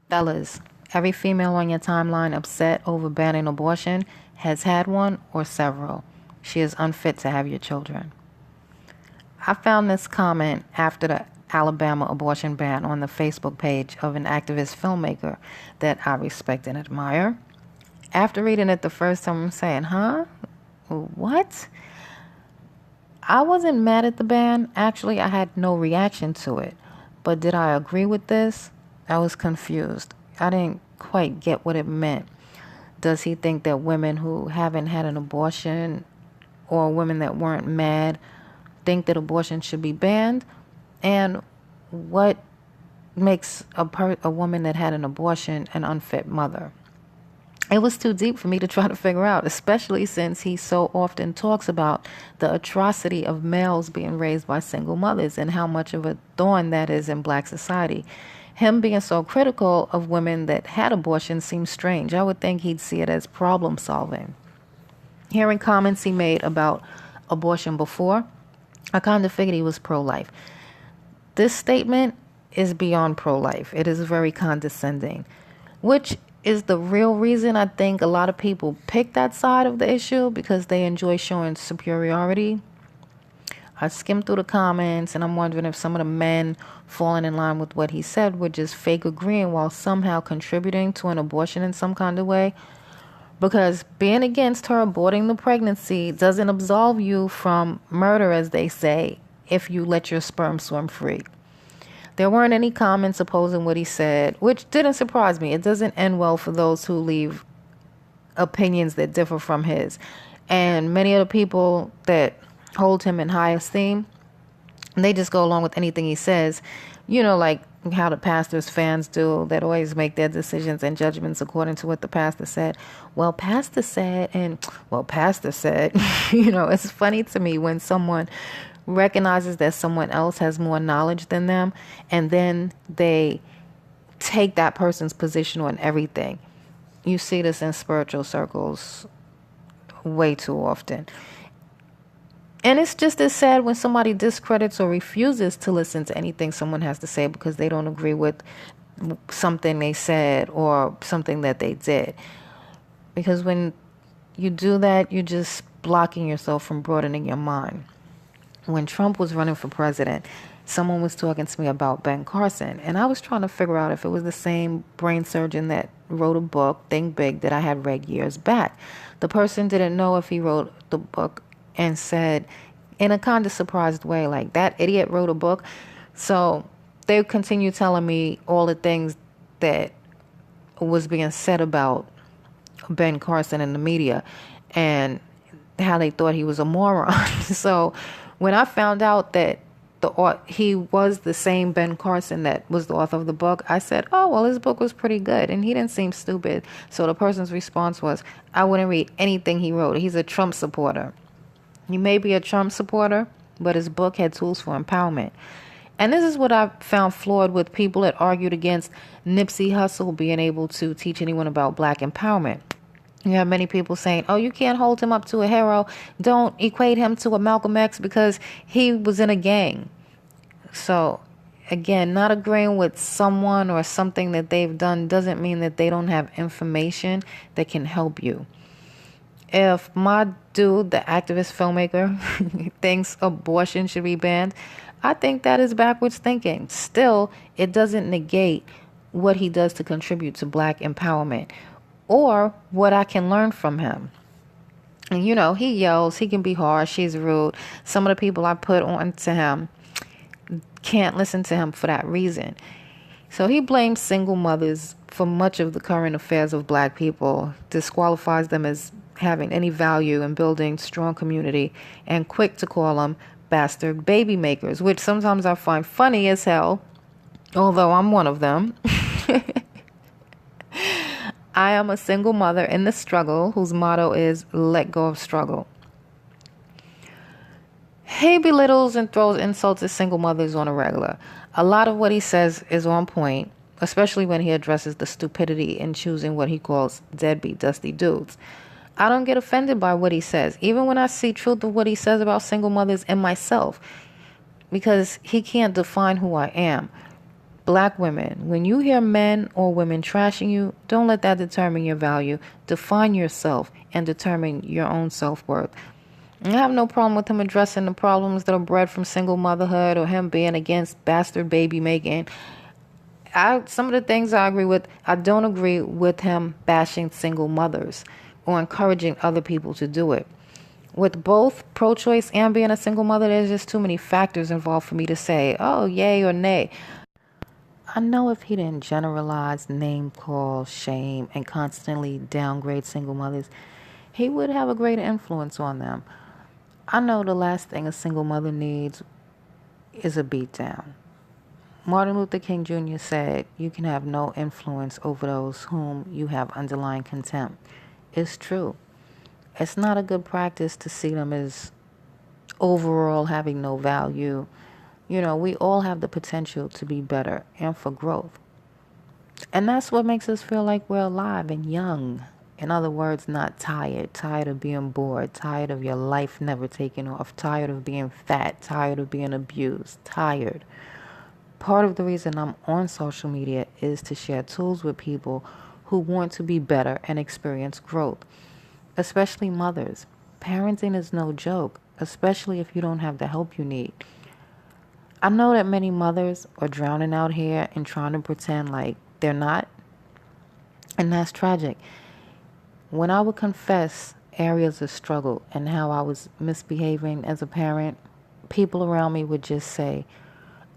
Fellas, every female on your timeline upset over banning abortion has had one or several. She is unfit to have your children. I found this comment after the Alabama abortion ban on the Facebook page of an activist filmmaker that I respect and admire. After reading it the first time, I'm saying, huh? What? I wasn't mad at the ban. Actually, I had no reaction to it. But did I agree with this? I was confused. I didn't quite get what it meant. Does he think that women who haven't had an abortion or women that weren't mad think that abortion should be banned? And what makes a woman that had an abortion an unfit mother? It was too deep for me to try to figure out, especially since he so often talks about the atrocity of males being raised by single mothers and how much of a thorn that is in black society. Him being so critical of women that had abortion seems strange. I would think he'd see it as problem solving. Hearing comments he made about abortion before, I kind of figured he was pro-life. This statement is beyond pro-life. It is very condescending, which is the real reason I think a lot of people pick that side of the issue, because they enjoy showing superiority. I skimmed through the comments and I'm wondering if some of the men falling in line with what he said were just fake agreeing while somehow contributing to an abortion in some kind of way. Because being against her aborting the pregnancy doesn't absolve you from murder, as they say, if you let your sperm swim free. There weren't any comments opposing what he said, which didn't surprise me. It doesn't end well for those who leave opinions that differ from his. And many of the people that hold him in high esteem, they just go along with anything he says. You know, like how the pastor's fans do, that always make their decisions and judgments according to what the pastor said. Well, pastor said, and well, pastor said. You know, it's funny to me when someone recognizes that someone else has more knowledge than them, and then they take that person's position on everything. You see this in spiritual circles way too often. And it's just as sad when somebody discredits or refuses to listen to anything someone has to say because they don't agree with something they said or something that they did. Because when you do that, you're just blocking yourself from broadening your mind. When Trump was running for president, someone was talking to me about Ben Carson, and I was trying to figure out if it was the same brain surgeon that wrote a book, Think Big, that I had read years back. The person didn't know if he wrote the book and said in a kind of surprised way, like, that idiot wrote a book. So they continue telling me all the things that was being said about Ben Carson in the media and how they thought he was a moron. So when I found out that he was the same Ben Carson that was the author of the book, I said, oh, well, his book was pretty good and he didn't seem stupid. So the person's response was, I wouldn't read anything he wrote. He's a Trump supporter. He may be a Trump supporter, but his book had tools for empowerment. And this is what I found flawed with people that argued against Nipsey Hussle being able to teach anyone about black empowerment. You have many people saying, oh, you can't hold him up to a hero. Don't equate him to a Malcolm X because he was in a gang. So, again, not agreeing with someone or something that they've done doesn't mean that they don't have information that can help you. If my dude, the activist filmmaker, thinks abortion should be banned, I think that is backwards thinking. Still, it doesn't negate what he does to contribute to black empowerment or what I can learn from him. And, you know, he yells, he can be harsh, he's rude. Some of the people I put on to him can't listen to him for that reason. So he blames single mothers for much of the current affairs of black people, disqualifies them as having any value in building strong community, and quick to call them bastard baby makers, which sometimes I find funny as hell, although I'm one of them. I am a single mother in the struggle whose motto is let go of struggle. He belittles and throws insults at single mothers on a regular. A lot of what he says is on point, especially when he addresses the stupidity in choosing what he calls deadbeat dusty dudes. I don't get offended by what he says, even when I see truth of what he says about single mothers and myself, because he can't define who I am. Black women, when you hear men or women trashing you, don't let that determine your value. Define yourself and determine your own self-worth. I have no problem with him addressing the problems that are bred from single motherhood or him being against bastard baby making. Some of the things I agree with. I don't agree with him bashing single mothers or encouraging other people to do it. With both pro-choice and being a single mother, there's just too many factors involved for me to say, oh, yay or nay. I know if he didn't generalize, name call, shame, and constantly downgrade single mothers, he would have a greater influence on them. I know the last thing a single mother needs is a beatdown. Martin Luther King Jr. said, you can have no influence over those whom you have underlying contempt. It's true. It's not a good practice to see them as overall having no value. You know, we all have the potential to be better and for growth. And that's what makes us feel like we're alive and young. In other words, not tired. Tired of being bored. Tired of your life never taking off. Tired of being fat. Tired of being abused. Tired. Part of the reason I'm on social media is to share tools with people who want to be better and experience growth. Especially mothers. Parenting is no joke, especially if you don't have the help you need. I know that many mothers are drowning out here and trying to pretend like they're not, and that's tragic. When I would confess areas of struggle and how I was misbehaving as a parent, people around me would just say,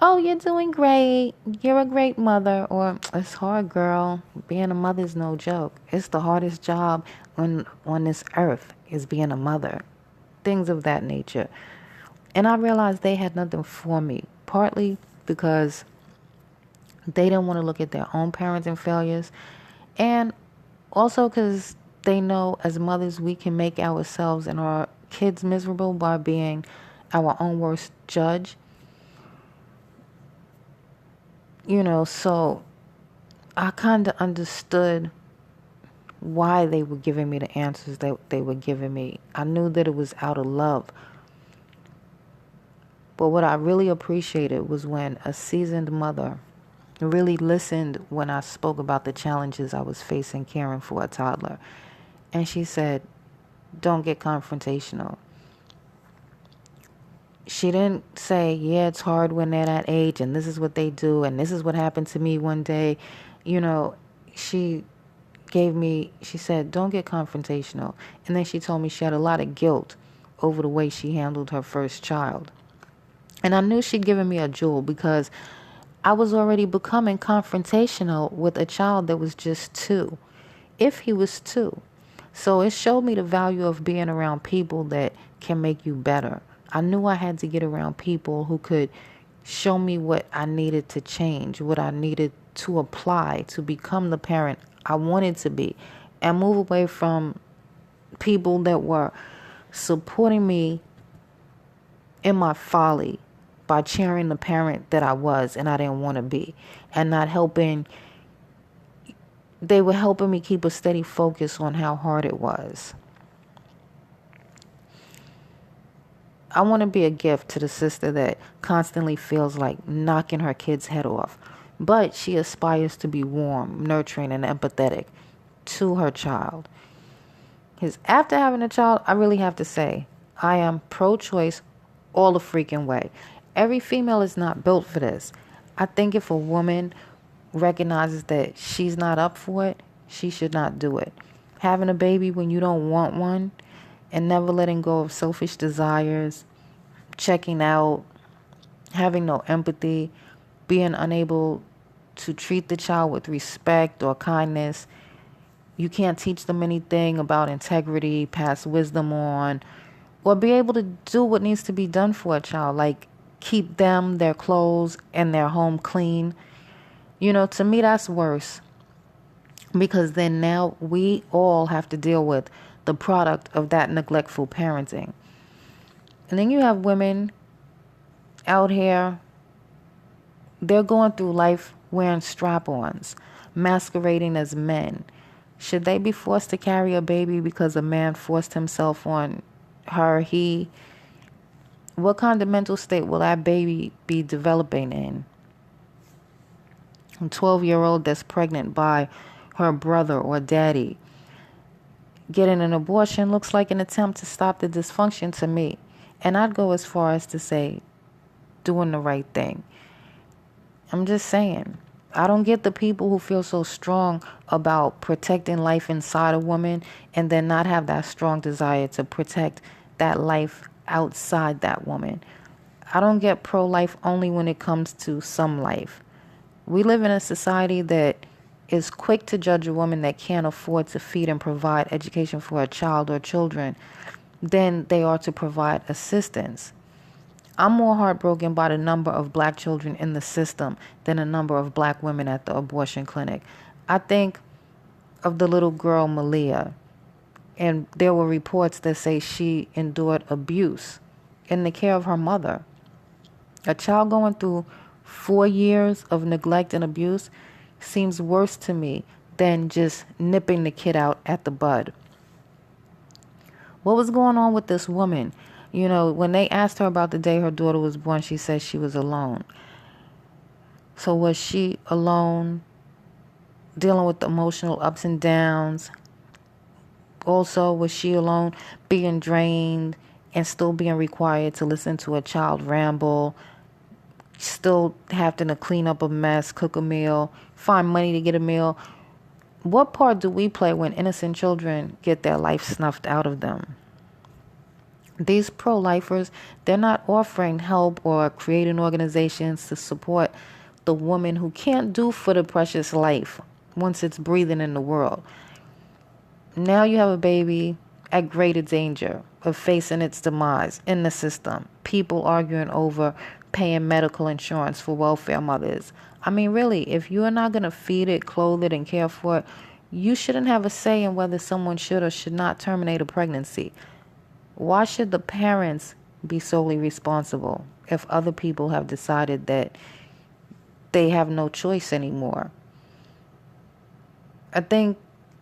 oh, you're doing great, you're a great mother, or it's hard, girl, being a mother is no joke. It's the hardest job on this earth is being a mother. Things of that nature. And I realized they had nothing for me, partly because they didn't want to look at their own parenting failures, and also because they know as mothers we can make ourselves and our kids miserable by being our own worst judge. You know, so I kind of understood why they were giving me the answers that they were giving me. I knew that it was out of love. But what I really appreciated was when a seasoned mother really listened when I spoke about the challenges I was facing caring for a toddler. And she said, don't get confrontational. She didn't say, yeah, it's hard when they're that age and this is what they do and this is what happened to me one day. You know, she said, don't get confrontational. And then she told me she had a lot of guilt over the way she handled her first child. And I knew she'd given me a jewel because I was already becoming confrontational with a child that was just 2, if he was 2. So it showed me the value of being around people that can make you better. I knew I had to get around people who could show me what I needed to change, what I needed to apply to become the parent I wanted to be, and move away from people that were supporting me in my folly by cheering the parent that I was and I didn't want to be, and not helping. They were helping me keep a steady focus on how hard it was. I want to be a gift to the sister that constantly feels like knocking her kid's head off, but she aspires to be warm, nurturing, and empathetic to her child. Because after having a child, I really have to say, I am pro-choice all the freaking way. Every female is not built for this. I think if a woman recognizes that she's not up for it, she should not do it. Having a baby when you don't want one and never letting go of selfish desires, checking out, having no empathy, being unable to treat the child with respect or kindness. You can't teach them anything about integrity, pass wisdom on, or be able to do what needs to be done for a child, like keep them, their clothes, and their home clean. You know, to me, that's worse. Because then now we all have to deal with the product of that neglectful parenting. And then you have women out here, they're going through life wearing strap-ons, masquerading as men. Should they be forced to carry a baby because a man forced himself on her, he? What kind of mental state will that baby be developing in? A 12-year-old that's pregnant by her brother or daddy. Getting an abortion looks like an attempt to stop the dysfunction to me. And I'd go as far as to say, doing the right thing. I'm just saying. I don't get the people who feel so strong about protecting life inside a woman and then not have that strong desire to protect that life outside that woman. I don't get pro-life only when it comes to some life. We live in a society that is quick to judge a woman that can't afford to feed and provide education for a child or children than they are to provide assistance. I'm more heartbroken by the number of black children in the system than the number of black women at the abortion clinic. I think of the little girl Malia, and there were reports that say she endured abuse in the care of her mother. A child going through 4 years of neglect and abuse seems worse to me than just nipping the kid out at the bud. What was going on with this woman? You know, when they asked her about the day her daughter was born, she said she was alone. So was she alone, dealing with the emotional ups and downs? Also, was she alone, being drained and still being required to listen to a child ramble, still having to clean up a mess, cook a meal, find money to get a meal? What part do we play when innocent children get their life snuffed out of them? These pro-lifers, they're not offering help or creating organizations to support the woman who can't do for the precious life once it's breathing in the world. Now you have a baby at greater danger of facing its demise in the system. People arguing over paying medical insurance for welfare mothers. I mean, really, if you are not going to feed it, clothe it, and care for it, you shouldn't have a say in whether someone should or should not terminate a pregnancy. Why should the parents be solely responsible if other people have decided that they have no choice anymore? I think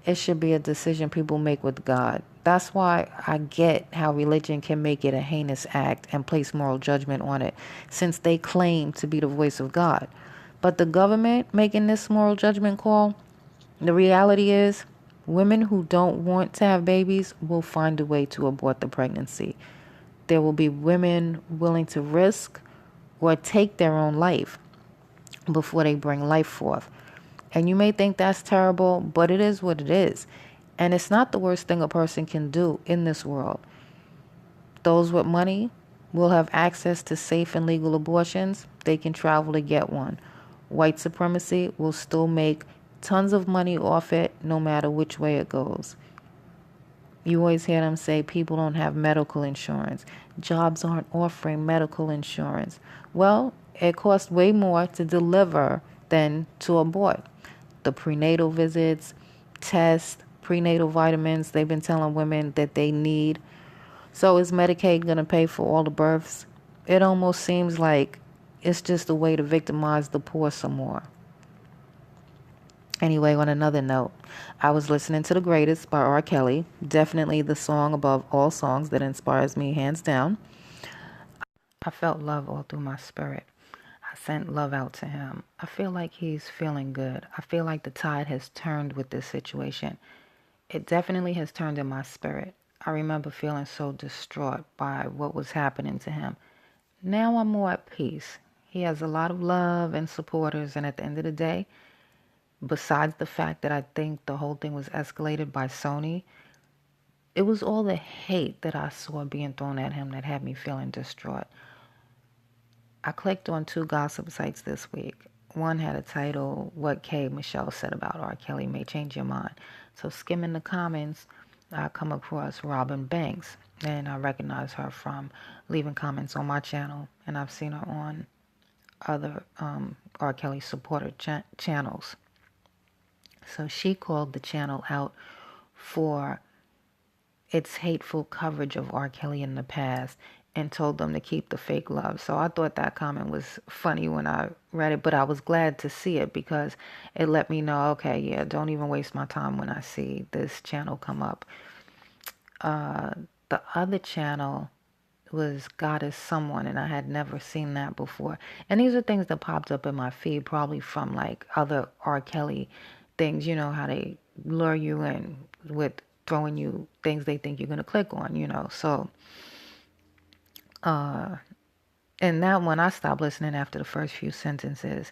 it should be a decision people make with God. That's why I get how religion can make it a heinous act and place moral judgment on it, since they claim to be the voice of God. But the government making this moral judgment call, the reality is women who don't want to have babies will find a way to abort the pregnancy. There will be women willing to risk or take their own life before they bring life forth. And you may think that's terrible, but it is what it is. And it's not the worst thing a person can do in this world. Those with money will have access to safe and legal abortions. They can travel to get one. White supremacy will still make tons of money off it no matter which way it goes. You always hear them say people don't have medical insurance. Jobs aren't offering medical insurance. Well, it costs way more to deliver than to abort. The prenatal visits, tests, prenatal vitamins they've been telling women that they need. So is Medicaid going to pay for all the births? It almost seems like it's just a way to victimize the poor some more. Anyway, on another note, I was listening to The Greatest by R.Kelly. Definitely the song above all songs that inspires me, hands down. I felt love all through my spirit. I sent love out to him. I feel like he's feeling good. I feel like the tide has turned with this situation. It definitely has turned in my spirit. I remember feeling so distraught by what was happening to him. Now I'm more at peace. He has a lot of love and supporters, and at the end of the day, besides the fact that I think the whole thing was escalated by Sony, it was all the hate that I saw being thrown at him that had me feeling distraught. I clicked on 2 gossip sites this week. One had a title, What K. Michelle Said About R. Kelly May Change Your Mind. So skimming the comments, I come across Robin Banks, and I recognize her from leaving comments on my channel, and I've seen her on other R. Kelly supporter channels. So she called the channel out for its hateful coverage of R. Kelly in the past and told them to keep the fake love. So I thought that comment was funny when I read it, but I was glad to see it because it let me know, okay, yeah, don't even waste my time when I see this channel come up. The other channel was Goddess Someone, and I had never seen that before. And these are things that popped up in my feed, probably from like other R.Kelly things, you know, how they lure you in with throwing you things they think you're going to click on, you know. So, and that one, I stopped listening after the first few sentences.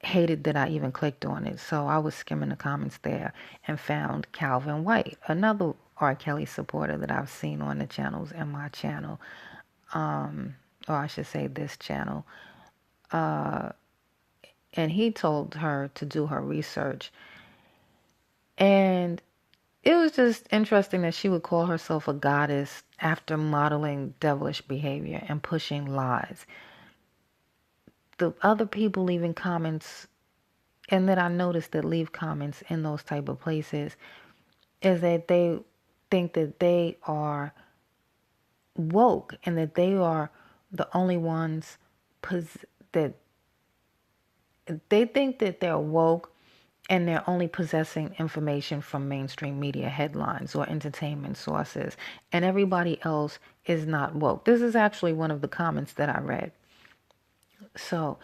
Hated that I even clicked on it. So I was skimming the comments there and found Calvin White, another R. Kelly supporter that I've seen on the channels and my channel, or I should say this channel. And he told her to do her research. And it was just interesting that she would call herself a goddess after modeling devilish behavior and pushing lies. The other people leaving comments, and that I noticed that leave comments in those type of places, is that they think that they are woke and that they are the only ones that they think that they're woke and they're only possessing information from mainstream media headlines or entertainment sources, and everybody else is not woke. This is actually one of the comments that I read. So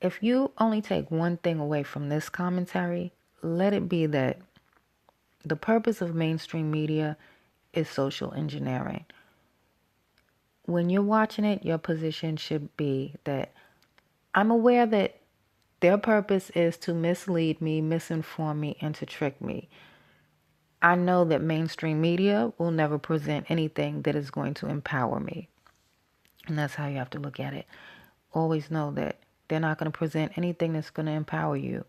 if you only take one thing away from this commentary, let it be that the purpose of mainstream media is social engineering. When you're watching it, your position should be that I'm aware that their purpose is to mislead me, misinform me, and to trick me. I know that mainstream media will never present anything that is going to empower me. And that's how you have to look at it. Always know that they're not going to present anything that's going to empower you.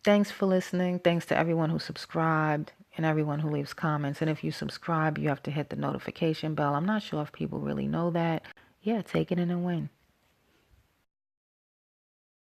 Thanks for listening. Thanks to everyone who subscribed and everyone who leaves comments. And if you subscribe, you have to hit the notification bell. I'm not sure if people really know that. Yeah, take it in and win.